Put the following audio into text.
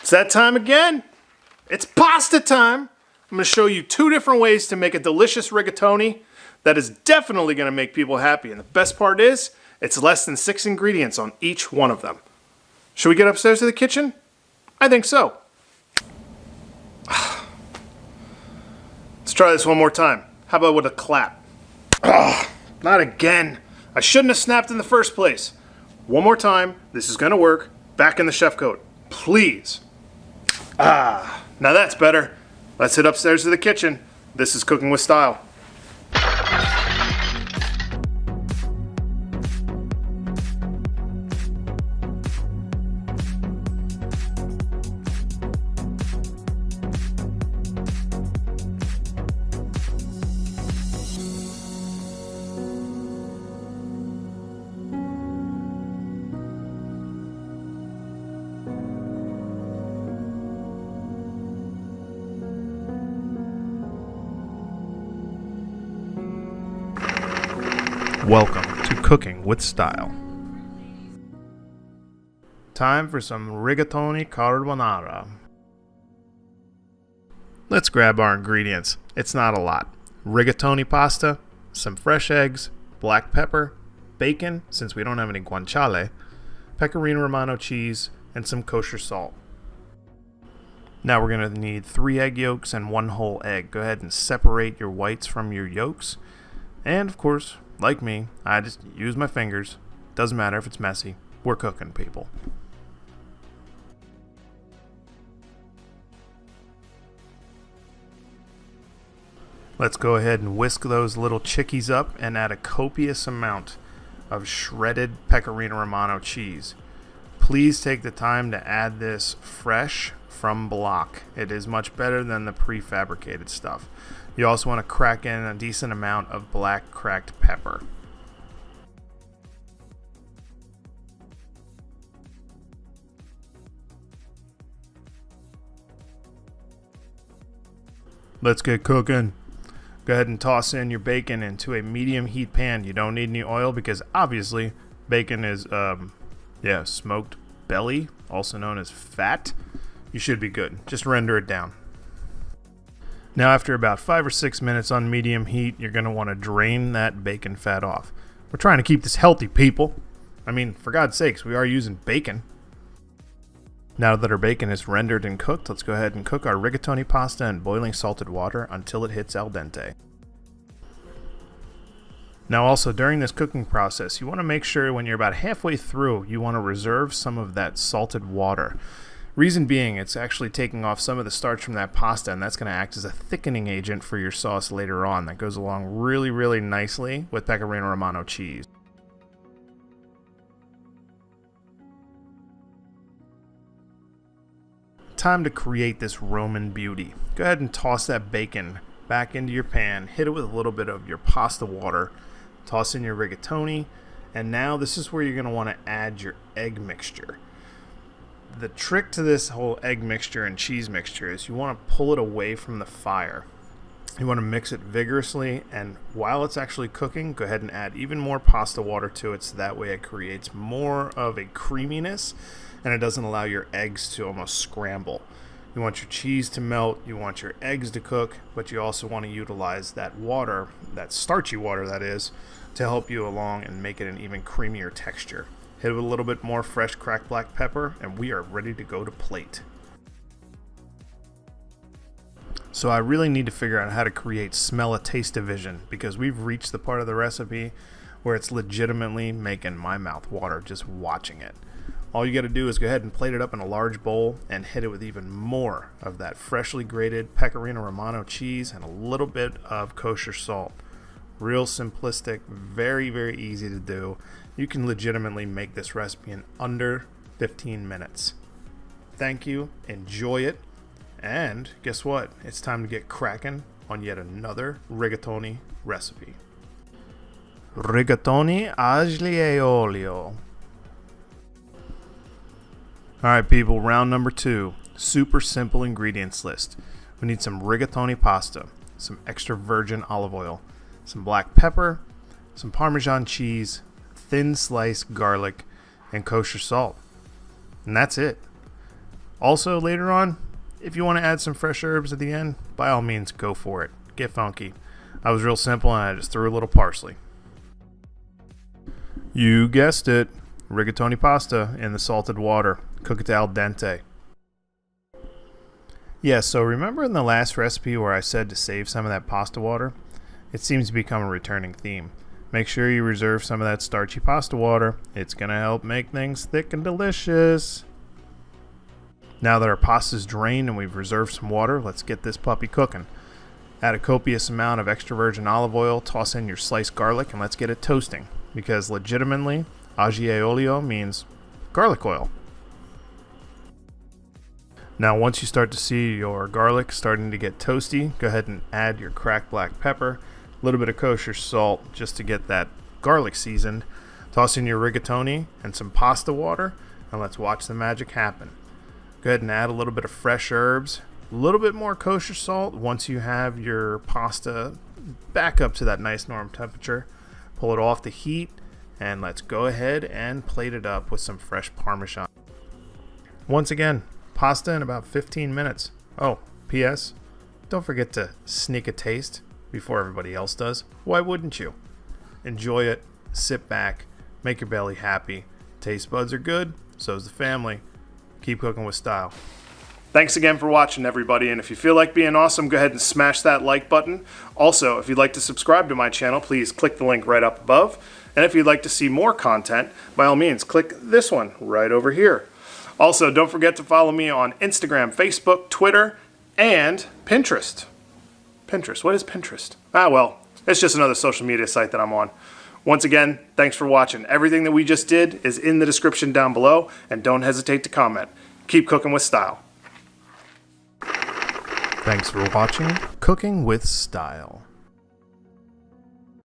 It's that time again. It's pasta time. I'm going to show you 2 different ways to make a delicious rigatoni that is definitely going to make people happy. And the best part is, it's less than 6 ingredients on each one of them. Should we get upstairs to the kitchen? I think so. Let's try this one more time. How about with a clap? Not again. I shouldn't have snapped in the first place. One more time. This is going to work. Back in the chef coat. Please. Now that's better. Let's head upstairs to the kitchen. This is Cooking with Style. Welcome to Cooking with Style. Time for some Rigatoni Carbonara. Let's grab our ingredients. It's not a lot. Rigatoni pasta, some fresh eggs, black pepper, bacon, since we don't have any guanciale, Pecorino Romano cheese, and some kosher salt. Now we're going to need 3 egg yolks and 1 whole egg. Go ahead and separate your whites from your yolks. And of course, like me, I just use my fingers. Doesn't matter if it's messy. We're cooking, people. Let's go ahead and whisk those little chickies up and add a copious amount of shredded Pecorino Romano cheese. Please take the time to add this fresh from block. It is much better than the prefabricated stuff. You also want to crack in a decent amount of black cracked pepper. Let's get cooking. Go ahead and toss in your bacon into a medium heat pan. You don't need any oil because obviously bacon is smoked belly, also known as fat. You should be good. Just render it down. Now after about 5 or 6 minutes on medium heat, you're going to want to drain that bacon fat off. We're trying to keep this healthy, people. I mean, for God's sakes, we are using bacon. Now that our bacon is rendered and cooked, let's go ahead and cook our rigatoni pasta in boiling salted water until it hits al dente. Now also during this cooking process, you want to make sure when you're about halfway through, you want to reserve some of that salted water. Reason being, it's actually taking off some of the starch from that pasta, and that's going to act as a thickening agent for your sauce later on. That goes along really, really nicely with Pecorino Romano cheese. Time to create this Roman beauty. Go ahead and toss that bacon back into your pan, hit it with a little bit of your pasta water, toss in your rigatoni, and now this is where you're going to want to add your egg mixture. The trick to this whole egg mixture and cheese mixture is you want to pull it away from the fire. You want to mix it vigorously, and while it's actually cooking, go ahead and add even more pasta water to it so that way it creates more of a creaminess and it doesn't allow your eggs to almost scramble. You want your cheese to melt, you want your eggs to cook, but you also want to utilize that water, that starchy water that is, to help you along and make it an even creamier texture. Hit it with a little bit more fresh cracked black pepper, and we are ready to go to plate. So I really need to figure out how to create smell-a-taste division because we've reached the part of the recipe where it's legitimately making my mouth water just watching it. All you got to do is go ahead and plate it up in a large bowl and hit it with even more of that freshly grated Pecorino Romano cheese and a little bit of kosher salt. Real simplistic, very, very easy to do. You can legitimately make this recipe in under 15 minutes. Thank you, enjoy it, and guess what? It's time to get cracking on yet another rigatoni recipe. Rigatoni Aglio e Olio. Alright people, round number 2. Super simple ingredients list. We need some rigatoni pasta, some extra virgin olive oil, some black pepper, some Parmesan cheese, thin sliced garlic, and kosher salt. And that's it. Also, later on, if you want to add some fresh herbs at the end, by all means, go for it. Get funky. I was real simple and I just threw a little parsley. You guessed it. Rigatoni pasta in the salted water. Cook it to al dente. Yeah, so remember in the last recipe where I said to save some of that pasta water? It seems to become a returning theme. Make sure you reserve some of that starchy pasta water. It's going to help make things thick and delicious. Now that our pasta's drained and we've reserved some water, let's get this puppy cooking. Add a copious amount of extra virgin olive oil, toss in your sliced garlic, and let's get it toasting. Because legitimately, Aglio Olio means garlic oil. Now once you start to see your garlic starting to get toasty, go ahead and add your cracked black pepper, a little bit of kosher salt just to get that garlic seasoned. Toss in your rigatoni and some pasta water, and let's watch the magic happen. Go ahead and add a little bit of fresh herbs, a little bit more kosher salt once you have your pasta back up to that nice norm temperature. Pull it off the heat, and let's go ahead and plate it up with some fresh Parmesan. Once again, pasta in about 15 minutes. Oh, P.S. Don't forget to sneak a taste before everybody else does. Why wouldn't you? Enjoy it, sit back, make your belly happy. Taste buds are good, so's the family. Keep cooking with style. Thanks again for watching, everybody, and if you feel like being awesome, go ahead and smash that like button. Also, if you'd like to subscribe to my channel, please click the link right up above. And if you'd like to see more content, by all means, click this one right over here. Also, don't forget to follow me on Instagram, Facebook, Twitter, and Pinterest. Pinterest, what is Pinterest? Well, it's just another social media site that I'm on. Once again, thanks for watching. Everything that we just did is in the description down below, and don't hesitate to comment. Keep cooking with style. Thanks for watching Cooking with Style.